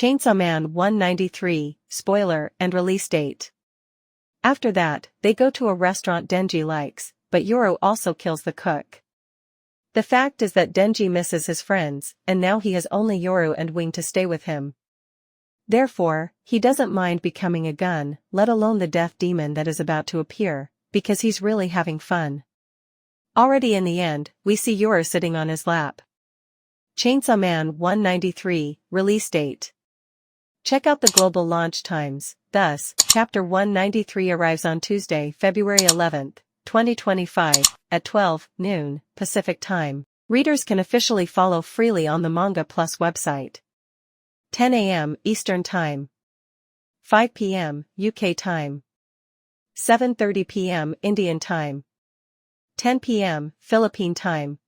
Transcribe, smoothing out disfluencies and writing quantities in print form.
Chainsaw Man 193, spoiler and release date. After that, they go to a restaurant Denji likes, but Yoru also kills the cook. The fact is that Denji misses his friends, and now he has only Yoru and Wing to stay with him. Therefore, he doesn't mind becoming a gun, let alone the death demon that is about to appear, because he's really having fun. Already in the end, we see Yoru sitting on his lap. Chainsaw Man 193, release date. Check out the global launch times. Thus, Chapter 193 arrives on Tuesday, February 11th, 2025, at 12 noon Pacific Time. Readers can officially follow freely on the Manga Plus website. 10 a.m. Eastern Time. 5 p.m. UK Time. 7:30 p.m. Indian Time. 10 p.m. Philippine Time.